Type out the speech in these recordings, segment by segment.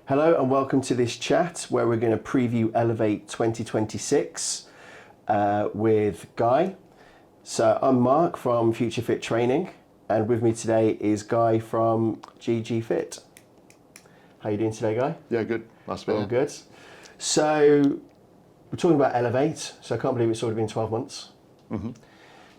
Hello and welcome to this chat where we're going to preview Elevate 2026 with Guy. So I'm Mark from Future Fit Training, and with me today is Guy from GG Fit. How are you doing today, Guy? Yeah, good. Nice to be here. All good. So we're talking about Elevate, so I can't believe it's already been 12 months. Mm-hmm.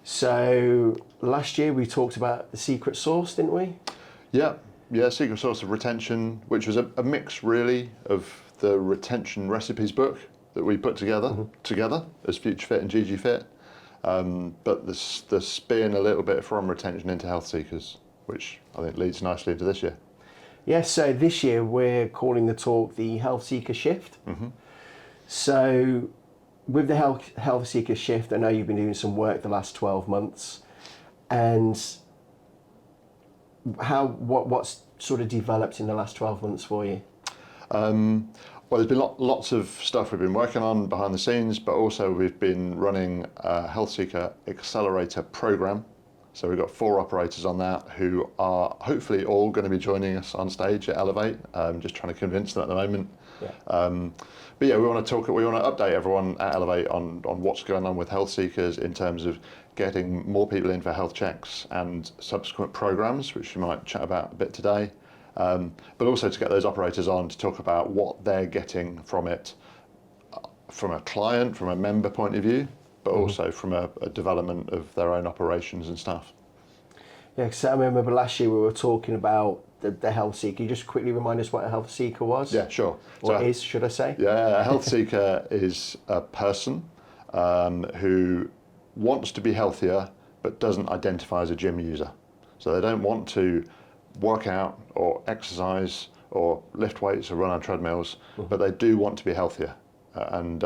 So last year we talked about the secret sauce, didn't we? Yeah, secret sauce of retention, which was a mix really of the retention recipes book that we put together as Future Fit and GG Fit, but the spin a little bit from retention into HealthSeekers, which I think leads nicely into this year. Yes, so this year we're calling the talk the HealthSeeker Shift. Mm-hmm. So with the HealthSeeker Shift, I know you've been doing some work the last 12 months, and what's sort of developed in the last 12 months for you? Well, there's been lots of stuff we've been working on behind the scenes, but also we've been running a HealthSeeker Accelerator program. So we've got 4 operators on that who are hopefully all going to be joining us on stage at Elevate. Just trying to convince them at the moment. Yeah. But yeah, we want to update everyone at Elevate on what's going on with HealthSeekers in terms of getting more people in for health checks and subsequent programs, which we might chat about a bit today. But also to get those operators on to talk about what they're getting from it, from a client, from a member point of view, but also from a development of their own operations and stuff. Yeah, because I remember last year we were talking about the HealthSeeker. Can you just quickly remind us what a HealthSeeker was? Yeah, sure. Or should I say? Yeah, a HealthSeeker is a person who wants to be healthier but doesn't identify as a gym user. So they don't want to work out or exercise or lift weights or run on treadmills, but they do want to be healthier. And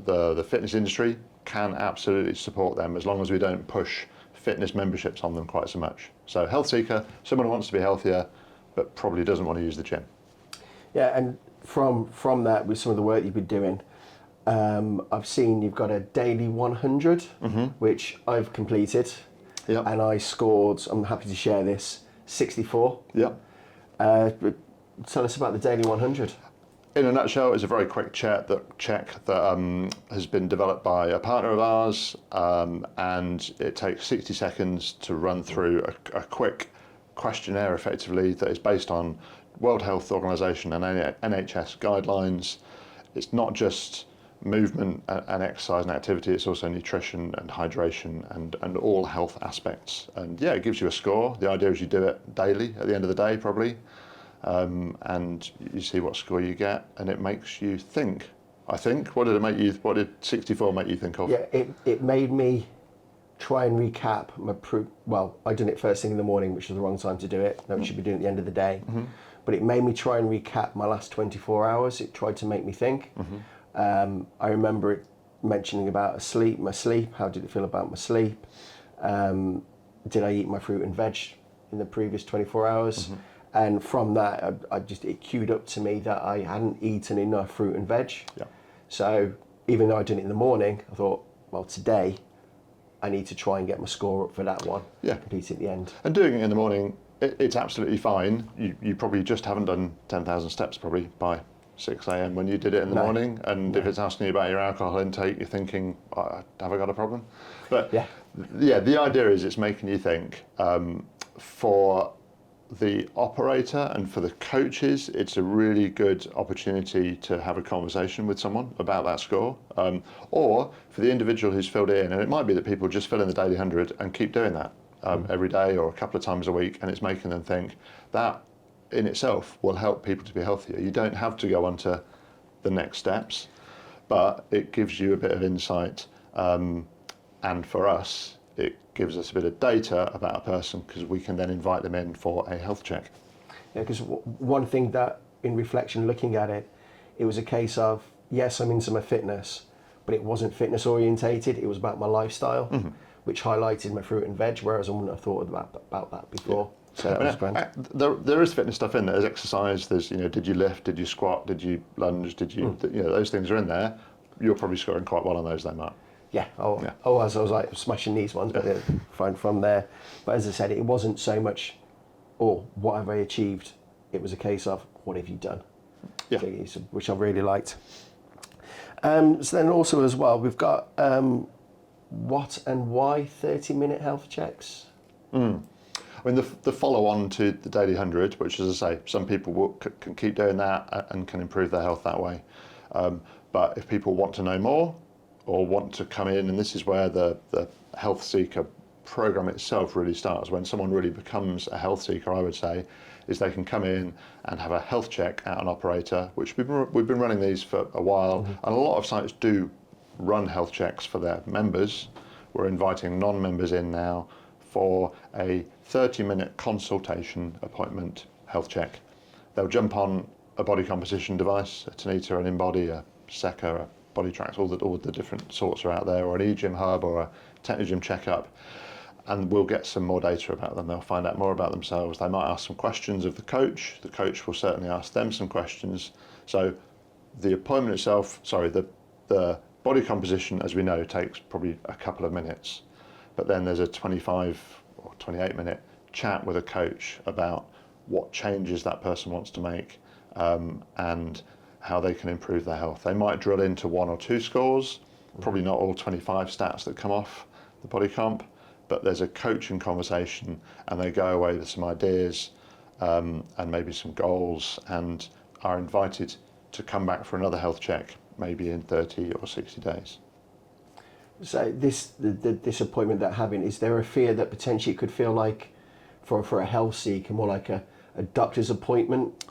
the fitness industry can absolutely support them as long as we don't push fitness memberships on them quite so much. So HealthSeeker, someone who wants to be healthier but probably doesn't want to use the gym. Yeah, and from that, with some of the work you've been doing, I've seen you've got a daily 100, which I've completed, and I scored, I'm happy to share this, 64. Yeah. Tell us about the daily 100. In a nutshell, it's a very quick check that has been developed by a partner of ours, and it takes 60 seconds to run through a quick questionnaire effectively that is based on World Health Organization and NHS guidelines. It's not just movement and exercise and activity, it's also nutrition and hydration and all health aspects. And yeah, it gives you a score. The idea is you do it daily at the end of the day probably, and you see what score you get, and it makes you think. I think. What did 64 make you think of? Yeah, it made me try and recap I done it first thing in the morning, which was the wrong time to do it. No, we should be doing it at the end of the day. But it made me try and recap my last 24 hours. It tried to make me think. I remember it mentioning about my sleep. How did it feel about my sleep? Did I eat my fruit and veg in the previous 24 hours? And from that, it queued up to me that I hadn't eaten enough fruit and veg. Yeah. So even though I did it in the morning, I thought, well, today I need to try and get my score up for that one. Yeah. Complete it at the end. And doing it in the morning, it's absolutely fine. You probably just haven't done 10,000 steps probably by 6 a.m. when you did it in the morning. And if it's asking you about your alcohol intake, you're thinking, have I got a problem? But yeah, the idea is it's making you think. For the operator and for the coaches, it's a really good opportunity to have a conversation with someone about that score, or for the individual who's filled it in, and it might be that people just fill in the daily 100 and keep doing that every day or a couple of times a week, and it's making them think. That in itself will help people to be healthier. You don't have to go on to the next steps, but it gives you a bit of insight, and for us it gives us a bit of data about a person because we can then invite them in for a health check. Yeah, because one thing that, in reflection, looking at it, it was a case of, yes, I'm into my fitness, but it wasn't fitness orientated, it was about my lifestyle, which highlighted my fruit and veg, whereas I wouldn't have thought about that before. Yeah. So that was grand. There is fitness stuff in there. There's exercise, there's, did you lift, did you squat, did you lunge, did you, those things are in there. You're probably scoring quite well on those though, Mark. Yeah, I was like smashing these ones, but from there. But as I said, it wasn't so much, what have I achieved? It was a case of, what have you done? Yeah. thingies, which I really liked. So then also as well, we've got what and why 30-minute health checks. I mean, the follow-on to the Daily 100, which, as I say, some people can keep doing that and can improve their health that way. But if people want to know more or want to come in, and this is where the HealthSeeker program itself really starts, when someone really becomes a health seeker, I would say, is they can come in and have a health check at an operator, which we've been running these for a while, and a lot of sites do run health checks for their members. We're inviting non-members in now for a 30-minute consultation appointment health check. They'll jump on a body composition device, a Tanita, an InBody, a Seca, a Body Tracks, all the different sorts are out there, or an eGym Hub or a Technogym checkup, and we'll get some more data about them. They'll find out more about themselves. They might ask some questions of the coach will certainly ask them some questions. So the appointment itself, the body composition, as we know, takes probably a couple of minutes, but then there's a 25 or 28-minute chat with a coach about what changes that person wants to make, and how they can improve their health. They might drill into 1 or 2 scores, probably not all 25 stats that come off the body comp, but there's a coaching conversation and they go away with some ideas, and maybe some goals, and are invited to come back for another health check, maybe in 30 or 60 days. So this appointment that having, is there a fear that potentially it could feel like for a health seeker more like a doctor's appointment?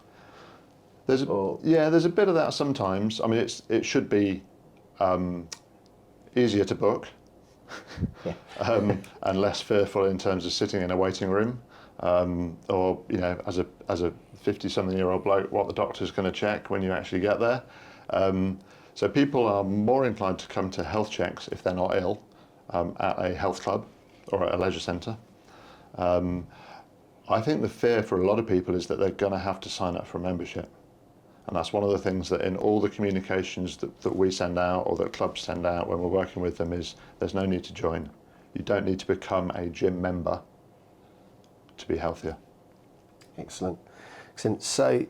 There's a bit of that sometimes. I mean, it should be easier to book, and less fearful in terms of sitting in a waiting room, or as a 50-something-year-old bloke, what the doctor's going to check when you actually get there. So people are more inclined to come to health checks if they're not ill, at a health club or at a leisure centre. I think the fear for a lot of people is that they're going to have to sign up for a membership. And that's one of the things that in all the communications that we send out or that clubs send out when we're working with them is there's no need to join. You don't need to become a gym member to be healthier. Excellent. So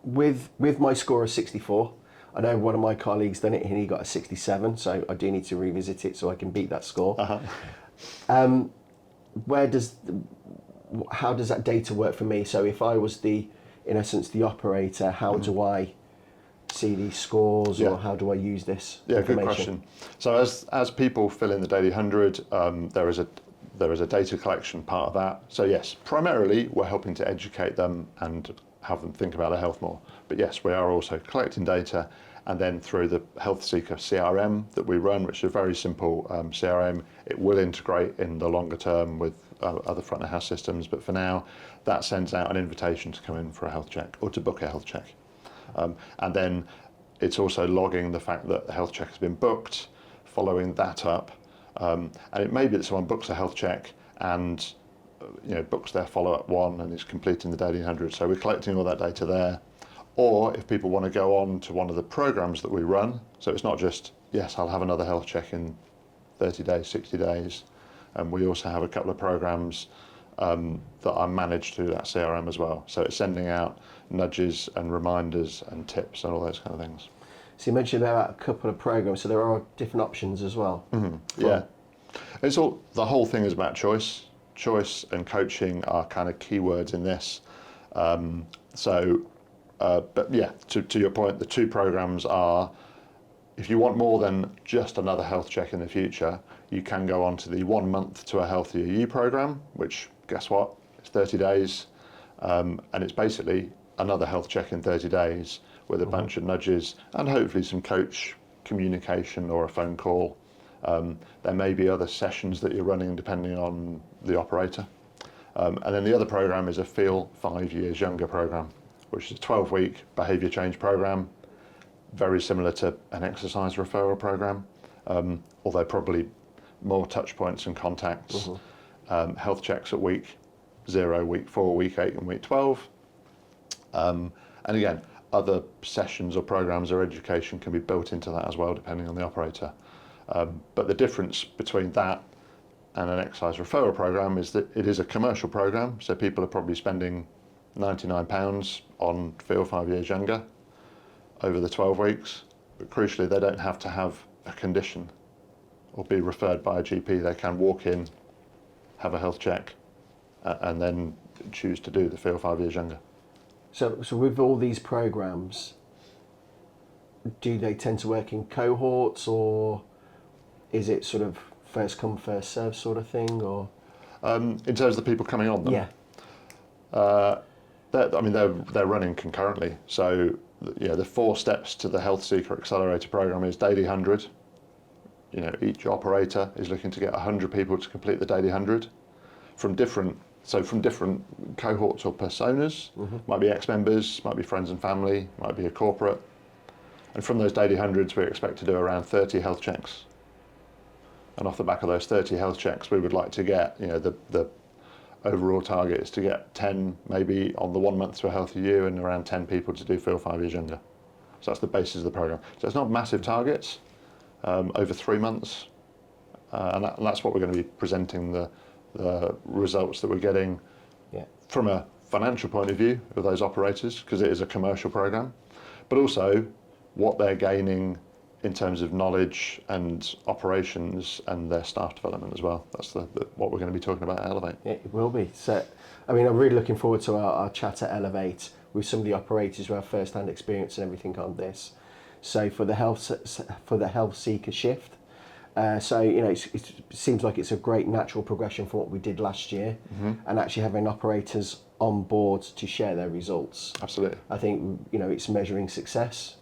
with my score of 64, I know one of my colleagues done it and he got a 67, so I do need to revisit it so I can beat that score. How does that data work for me? So if I was in essence the operator, how do I see these scores, or how do I use this information? Good question. So as people fill in the Daily 100, there is a data collection part of that. So yes, primarily we're helping to educate them and have them think about their health more. But yes, we are also collecting data, and then through the HealthSeeker CRM that we run, which is a very simple CRM, it will integrate in the longer term with other front of house systems. But for now, that sends out an invitation to come in for a health check or to book a health check. And then it's also logging the fact that the health check has been booked, following that up. And it may be that someone books a health check and books their follow-up one and is completing the Daily 100. So we're collecting all that data there. Or if people want to go on to one of the programs that we run, so it's not just, yes, I'll have another health check in 30 days, 60 days. And we also have a couple of programs that are managed through that CRM as well. So it's sending out nudges and reminders and tips and all those kind of things. So you mentioned about a couple of programs, so there are different options as well. Yeah, the whole thing is about choice. Choice and coaching are kind of keywords in this. But yeah, to your point, the 2 programs are, if you want more than just another health check in the future, you can go on to the 1 month to a healthier you program, which, guess what, it's 30 days, and it's basically another health check in 30 days with a bunch of nudges and hopefully some coach communication or a phone call. There may be other sessions that you're running depending on the operator. And then the other program is a Feel 5 Years Younger program, which is a 12-week behaviour change program, very similar to an exercise referral program, although probably more touch points and contacts. Health checks at week 0, week 4, week 8 and week 12. And again, other sessions or programs or education can be built into that as well, depending on the operator. But the difference between that and an exercise referral program is that it is a commercial program, so people are probably spending £99 on Feel 5 Years Younger, over the 12 weeks, but crucially they don't have to have a condition or be referred by a GP. They can walk in, have a health check, and then choose to do the Feel 5 Years Younger. So with all these programs, do they tend to work in cohorts, or is it sort of first come first serve sort of thing, or? In terms of the people coming on them, Yeah. they're running concurrently. So the 4 steps to the HealthSeeker Accelerator program is daily 100. Each operator is looking to get 100 people to complete the daily 100 from different cohorts or personas. Might be ex-members, might be friends and family, might be a corporate. And from those daily 100s, we expect to do around 30 health checks. And off the back of those 30 health checks, we would like to get, the overall target is to get 10 maybe on the 1 month to a healthy you, and around 10 people to do Feel 5 Years Younger. So that's the basis of the program. So it's not massive targets over 3 months. And that's what we're going to be presenting the results that we're getting from a financial point of view of those operators, because it is a commercial program, but also what they're gaining in terms of knowledge and operations and their staff development as well. That's what we're going to be talking about at Elevate. Yeah, it will be. So, I'm really looking forward to our chat at Elevate with some of the operators who have first-hand experience and everything on this. So for the HealthSeeker Shift, it seems like it's a great natural progression from what we did last year, and actually having operators on board to share their results. Absolutely. I think it's measuring success.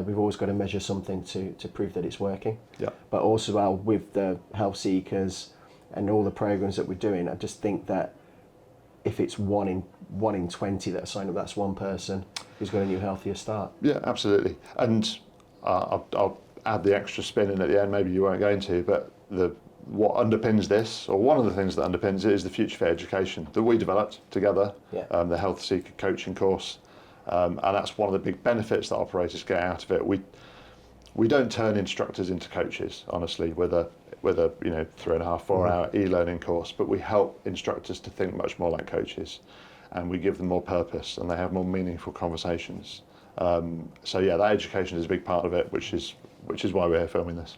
We've always got to measure something to prove that it's working. Yeah. But also with the HealthSeekers and all the programs that we're doing, I just think that if it's one in 20 that are signed up, that's one person who's got a new healthier start. Yeah, absolutely. And I'll add the extra spin in at the end. Maybe you weren't going to, but what underpins this, or one of the things that underpins it, is the Future Fit education that we developed together. Yeah. The HealthSeeker coaching course. And that's one of the big benefits that operators get out of it. We don't turn instructors into coaches, honestly, with a 3.5, 4 hour e-learning course, but we help instructors to think much more like coaches, and we give them more purpose, and they have more meaningful conversations. That education is a big part of it, which is why we're here filming this.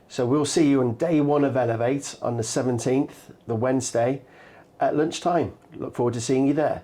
So we'll see you on day 1 of Elevate on the 17th, the Wednesday, at lunchtime. Look forward to seeing you there.